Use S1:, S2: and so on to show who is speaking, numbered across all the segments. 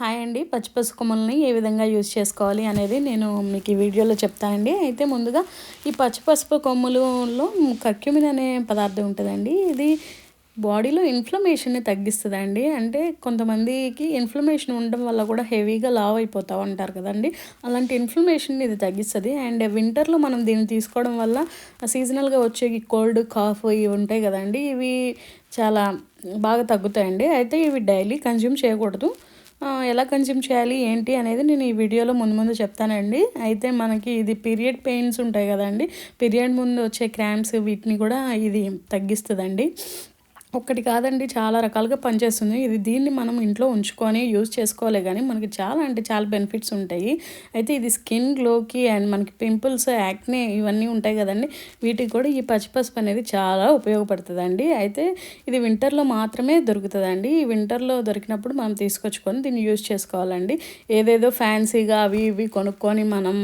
S1: Hi అండి. పచ్చి కొమ్మల్ని ఏ విధంగా యూజ్ చేసుకోవాలి అనేది నేను మీకు ఈ వీడియోలో చెప్తానండి. అయితే ముందుగా ఈ పసుపు కొమ్ములలో కర్క్యూమిన్ అనే పదార్థం ఉంటుందండి. ఇది బాడీలో ఇన్ఫ్లమేషన్ని తగ్గిస్తుందండి. అంటే కొంతమందికి ఇన్ఫ్లమేషన్ ఉండడం వల్ల కూడా హెవీగా లావ్ అయిపోతూ ఉంటారు కదండి. అలాంటి ఇన్ఫ్లమేషన్ని ఇది తగ్గిస్తుంది. అండ్ వింటర్లో మనం దీన్ని తీసుకోవడం వల్ల సీజనల్గా వచ్చే ఈ కోల్డ్ కాఫ్ ఇవి ఉంటాయి కదండి, ఇవి చాలా బాగా తగ్గుతాయండి. అయితే ఇవి డైలీ కన్జ్యూమ్ చేయకూడదు. ఎలా కన్జ్యూమ్ చేయాలి ఏంటి అనేది నేను ఈ వీడియోలో ముందు చెప్తానండి. అయితే మనకి ఇది పీరియడ్ పెయిన్స్ ఉంటాయి కదండి, పీరియడ్ ముందు వచ్చే క్రాంప్స్ వీటిని కూడా ఇది తగ్గిస్తుందండి. ఒక్కటి కాదండి, చాలా రకాలుగా పనిచేస్తుంది ఇది. దీన్ని మనం ఇంట్లో ఉంచుకొని యూజ్ చేసుకోవాలి, కానీ మనకి చాలా అంటే చాలా బెనిఫిట్స్ ఉంటాయి. అయితే ఇది స్కిన్ గ్లోకి అండ్ మనకి పింపుల్స్, యాక్నే ఇవన్నీ ఉంటాయి కదండి, వీటికి కూడా ఈ పసుపు అనేది చాలా ఉపయోగపడుతుందండి. అయితే ఇది వింటర్లో మాత్రమే దొరుకుతుందండి. ఈ వింటర్లో దొరికినప్పుడు మనం తీసుకొచ్చుకొని దీన్ని యూజ్ చేసుకోవాలండి. ఏదేదో ఫ్యాన్సీగా అవి ఇవి కొనుక్కొని మనం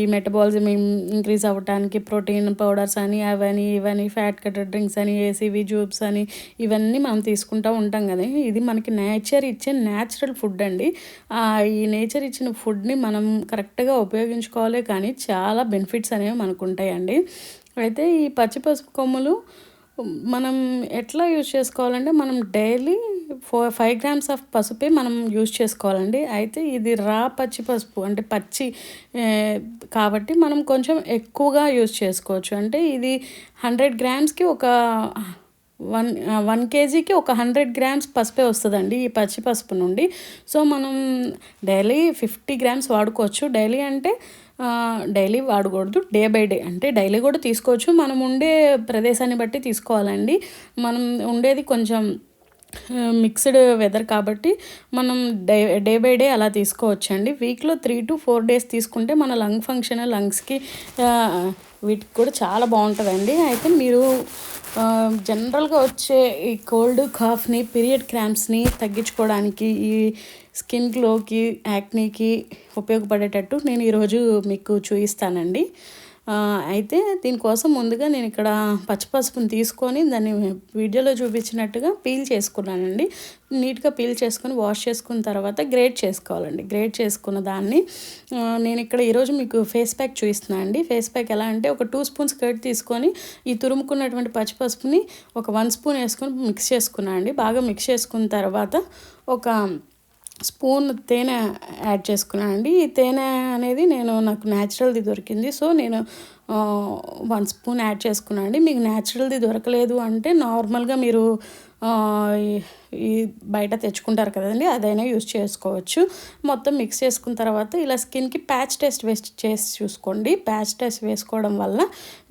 S1: ఈ మెటబాలిజం ఇంక్రీజ్ అవ్వడానికి ప్రోటీన్ పౌడర్స్ అని అవని ఇవని ఫ్యాట్ కటర్ డ్రింక్స్ అని ఏసీవి జూబ్స్ అని ఇవన్నీ మనం తీసుకుంటూ ఉంటాం కదా. ఇది మనకి నేచర్ ఇచ్చే న్యాచురల్ ఫుడ్ అండి. ఈ నేచర్ ఇచ్చిన ఫుడ్ని మనం కరెక్ట్గా ఉపయోగించుకోవాలి, కానీ చాలా బెనిఫిట్స్ అనేవి మనకు ఉంటాయండి. అయితే ఈ పసుపు కొమ్ములు మనం ఎట్లా యూజ్ చేసుకోవాలంటే, మనం డైలీ 5 grams ఆఫ్ పసుపే మనం యూజ్ చేసుకోవాలండి. అయితే ఇది రా పసుపు అంటే పచ్చి కాబట్టి మనం కొంచెం ఎక్కువగా యూజ్ చేసుకోవచ్చు. అంటే ఇది 100 grams ఒక 1 kgకి ఒక 100 grams పసుపే వస్తుందండి ఈ పసుపు నుండి. సో మనం డైలీ 50 grams వాడుకోవచ్చు. డైలీ అంటే డైలీ వాడకూడదు, డే బై డే. అంటే డైలీ కూడా తీసుకోవచ్చు, మనం ఉండే ప్రదేశాన్ని బట్టి తీసుకోవాలండి. మనం ఉండేది కొంచెం మిక్స్డ్ వెదర్ కాబట్టి మనం డే బై డే అలా తీసుకోవచ్చండి. వీక్లో 3 to 4 days తీసుకుంటే మన లంగ్ ఫంక్షన్, లంగ్స్కి వీటికి కూడా చాలా బాగుంటుందండి. అయితే మీరు జనరల్గా వచ్చే ఈ కోల్డ్ కాఫ్ని, పీరియడ్ క్రాంప్స్ని తగ్గించుకోవడానికి, ఈ స్కిన్ గ్లోకి, యాక్నీకి ఉపయోగపడేటట్టు నేను ఈరోజు మీకు చూపిస్తానండి. అయితే దీనికోసం ముందుగా నేను ఇక్కడ పసుపుని తీసుకొని దాన్ని వీడియోలో చూపించినట్టుగా పీల్ చేసుకున్నానండి. నీట్గా పీల్ చేసుకొని వాష్ చేసుకున్న తర్వాత గ్రేట్ చేసుకోవాలండి. గ్రేట్ చేసుకున్న దాన్ని నేను ఇక్కడ ఈరోజు మీకు ఫేస్ ప్యాక్ చూపిస్తున్నాను అండి. ఫేస్ ప్యాక్ ఎలా అంటే, ఒక 2 spoons కర్డ్ తీసుకొని ఈ తురుముకున్నటువంటి పసుపుని ఒక 1 spoon వేసుకొని మిక్స్ చేసుకున్నాను అండి. బాగా మిక్స్ చేసుకున్న తర్వాత ఒక స్పూన్ తేనె యాడ్ చేసుకున్నానండి. ఈ తేనె అనేది నాకు న్యాచురల్ది దొరికింది, సో నేను 1 spoon యాడ్ చేసుకున్నానండి. మీకు న్యాచురల్ది దొరకలేదు అంటే నార్మల్గా మీరు ఈ బయట తెచ్చుకుంటారు కదండి, అదైనా యూజ్ చేసుకోవచ్చు. మొత్తం మిక్స్ చేసుకున్న తర్వాత ఇలా స్కిన్కి ప్యాచ్ టెస్ట్ చేసి చూసుకోండి. ప్యాచ్ టెస్ట్ వేసుకోవడం వల్ల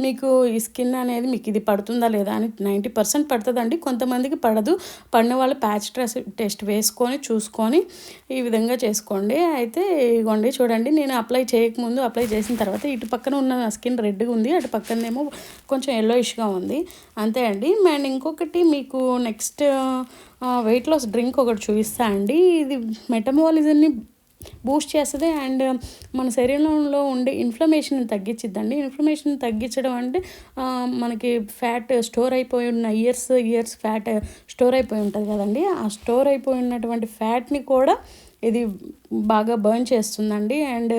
S1: మీకు ఈ స్కిన్ అనేది మీకు ఇది పడుతుందా లేదా అని 90% పడుతుందండి. కొంతమందికి పడదు. పడిన వాళ్ళు ప్యాచ్ టెస్ట్ వేసుకొని చూసుకొని ఈ విధంగా చేసుకోండి. అయితే ఇగోండి చూడండి, నేను అప్లై చేయకముందు, అప్లై చేసిన తర్వాత ఇటు పక్కన ఉన్న స్కిన్ రెడ్గా ఉంది, అటు పక్కనేమో కొంచెం ఎల్లోయిష్గా ఉంది, అంతే అండి. అండ్ ఇంకొకటి మీకు నెక్స్ట్ వెయిట్ లాస్ డ్రింక్ ఒకటి చూపిస్తా అండి. ఇది మెటబాలిజంని బూస్ట్ చేస్తుంది అండ్ మన శరీరంలో ఉండే ఇన్ఫ్లమేషన్ తగ్గించిద్దండి. ఇన్ఫ్లమేషన్ తగ్గించడం అంటే మనకి ఫ్యాట్ స్టోర్ అయిపోయి ఉన్న ఇయర్స్ ఫ్యాట్ స్టోర్ అయిపోయి ఉంటుంది కదండి. ఆ స్టోర్ అయిపోయి ఉన్నటువంటి ఫ్యాట్ని కూడా ఇది బాగా బర్న్ చేస్తుందండి. అండ్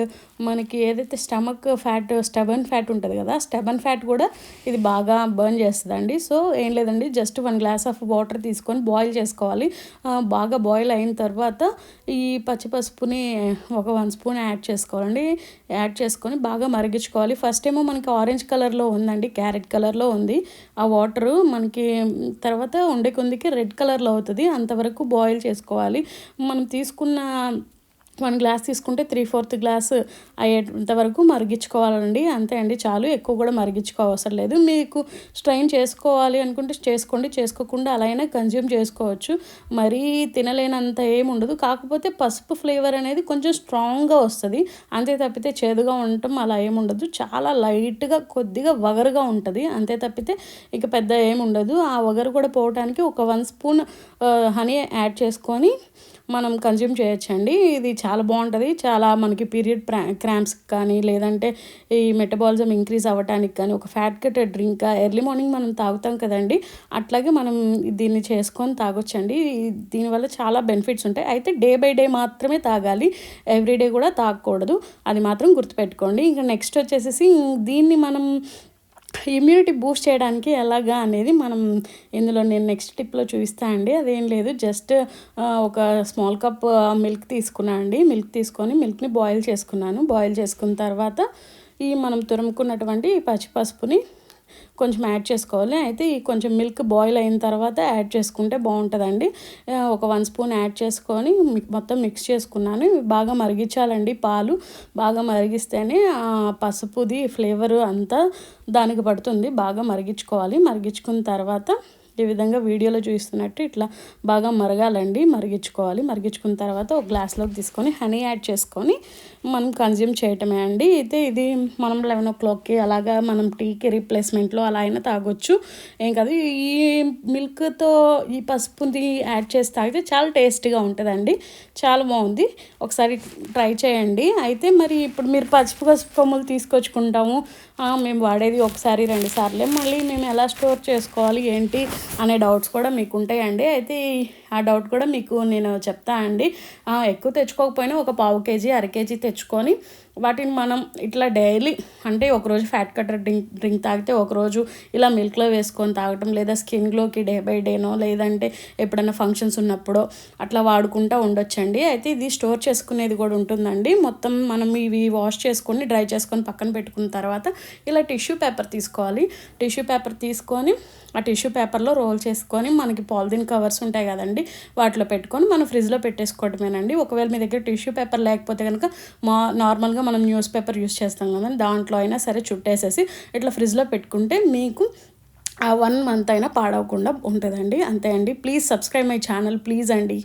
S1: మనకి ఏదైతే స్టబన్ ఫ్యాట్ ఉంటుంది కదా, స్టబన్ ఫ్యాట్ కూడా ఇది బాగా బర్న్ చేస్తుందండి. సో ఏం లేదండి, జస్ట్ 1 glass ఆఫ్ వాటర్ తీసుకొని బాయిల్ చేసుకోవాలి. బాగా బాయిల్ అయిన తర్వాత ఈ పసుపుని ఒక 1 spoon యాడ్ చేసుకోవాలండి. యాడ్ చేసుకొని బాగా మరిగించుకోవాలి. ఫస్ట్ ఏమో మనకి ఆరెంజ్ కలర్లో ఉందండి, క్యారెట్ కలర్లో ఉంది ఆ వాటరు. మనకి తర్వాత ఉండే కొందికి రెడ్ కలర్లో అవుతుంది. అంతవరకు బాయిల్ చేసుకోవాలి. మనం తీసుకున్న 1 glass తీసుకుంటే 3/4 glass అయ్యేంత వరకు మరిగించుకోవాలండి. అంతే అండి, చాలు. ఎక్కువ కూడా మరిగించుకోవసరం లేదు. మీకు స్ట్రెయిన్ చేసుకోవాలి అనుకుంటే చేసుకోండి, చేసుకోకుండా అలా అయినా కన్జ్యూమ్ చేసుకోవచ్చు. మరీ తినలేనంత ఏమి ఉండదు. కాకపోతే పసుపు ఫ్లేవర్ అనేది కొంచెం స్ట్రాంగ్గా వస్తుంది, అంతే తప్పితే చేదుగా ఉండటం అలా ఏమి ఉండదు. చాలా లైట్గా కొద్దిగా వగరుగా ఉంటుంది, అంతే తప్పితే ఇక పెద్ద ఏమి ఉండదు. ఆ వగరు కూడా పోవడానికి ఒక 1 spoon హనీ యాడ్ చేసుకొని మనం కన్జ్యూమ్ చేయొచ్చండి. ఇది చాలా బాగుంటుంది. చాలా మనకి పీరియడ్ క్రాంప్స్ కానీ లేదంటే ఈ మెటబాలిజం ఇంక్రీజ్ అవ్వడానికి కానీ ఒక ఫ్యాట్ కట్టెడ్ డ్రింక్ ఎర్లీ మార్నింగ్ మనం తాగుతాం కదండి, అట్లాగే మనం దీన్ని చేసుకొని తాగొచ్చండి. దీనివల్ల చాలా బెనిఫిట్స్ ఉంటాయి. అయితే డే బై డే మాత్రమే తాగాలి, ఎవ్రీడే కూడా తాగకూడదు, అది మాత్రం గుర్తుపెట్టుకోండి. ఇంకా నెక్స్ట్ వచ్చేసి దీన్ని మనం ఇమ్యూనిటీ బూస్ట్ చేయడానికి ఎలాగా అనేది మనం ఇందులో నేను నెక్స్ట్ టిప్లో చూపిస్తాను అండి. అదేం లేదు, జస్ట్ ఒక స్మాల్ కప్ మిల్క్ తీసుకున్నాను అండి. మిల్క్ తీసుకొని మిల్క్ని బాయిల్ చేసుకున్నాను. బాయిల్ చేసుకున్న తర్వాత ఈ మనం తురుముకున్నటువంటి పచ్చి పసుపుని కొంచెం యాడ్ చేసుకోవాలి. అయితే ఈ కొంచెం మిల్క్ బాయిల్ అయిన తర్వాత యాడ్ చేసుకుంటే బాగుంటుందండి. ఒక 1 స్పూన్ యాడ్ చేసుకొని మొత్తం మిక్స్ చేసుకున్నాను. బాగా మరిగించాలండి, పాలు బాగా మరిగిస్తేనే పసుపుది ఫ్లేవరు అంతా దానికి పడుతుంది. బాగా మరిగించుకోవాలి. మరిగించుకున్న తర్వాత ఈ విధంగా వీడియోలో చూస్తున్నట్టు ఇట్లా బాగా మరగాలండి, మరిగించుకోవాలి. మరిగించుకున్న తర్వాత ఒక గ్లాస్లోకి తీసుకొని హనీ యాడ్ చేసుకొని మనం కన్జ్యూమ్ చేయటమే అండి. అయితే ఇది మనం 11 o'clockకి అలాగా మనం టీకి రీప్లేస్మెంట్లో అలా అయినా తాగొచ్చు, ఏం కాదు. ఈ మిల్క్తో ఈ పసుపుని యాడ్ చేసి తాగితే చాలా టేస్టీగా ఉంటుందండి, చాలా బాగుంది. ఒకసారి ట్రై చేయండి. అయితే మరి ఇప్పుడు మీరు పసుపు కొమ్ములు తీసుకొచ్చుకుంటాము, మేము వాడేది ఒకసారి 2 సార్లే, మళ్ళీ మేము ఎలా స్టోర్ చేసుకోవాలి ఏంటి అనే డౌట్స్ కూడా మీకు ఉంటాయండి. అయితే ఆ డౌట్ కూడా మీకు నేను చెప్తా అండి. ఎక్కువ తెచ్చుకోకపోయినా ఒక 1/2 kg 1/2 kg తెచ్చుకొని వాటిని మనం ఇట్లా డైలీ అంటే ఒకరోజు ఫ్యాట్ కట్టర్ డ్రింక్ తాగితే ఒకరోజు ఇలా మిల్క్లో వేసుకొని తాగటం, లేదా స్కిన్లోకి డే బై డేనో లేదంటే ఎప్పుడైనా ఫంక్షన్స్ ఉన్నప్పుడో అట్లా వాడుకుంటూ ఉండొచ్చండి. అయితే ఇది స్టోర్ చేసుకునేది కూడా ఉంటుందండి. మొత్తం మనం ఇవి వాష్ చేసుకొని డ్రై చేసుకొని పక్కన పెట్టుకున్న తర్వాత ఇలా టిష్యూ పేపర్ తీసుకోవాలి. టిష్యూ పేపర్ తీసుకొని ఆ టిష్యూ పేపర్లో రోల్ చేసుకొని మనకి పాలిథిన్ కవర్స్ ఉంటాయి కదండి, వాటిలో పెట్టుకొని మనం ఫ్రిడ్జ్లో పెట్టేసుకోవటమేనండి. ఒకవేళ మీ దగ్గర టిష్యూ పేపర్ లేకపోతే కనుక నార్మల్గా మనం న్యూస్ పేపర్ యూస్ చేస్తాం కదండి, దాంట్లో అయినా సరే చుట్టేసేసి ఇట్లా ఫ్రిడ్జ్లో పెట్టుకుంటే మీకు ఆ 1 month అయినా పాడవకుండా ఉంటుందండి. అంతే అండి. Please subscribe my channel please అండి.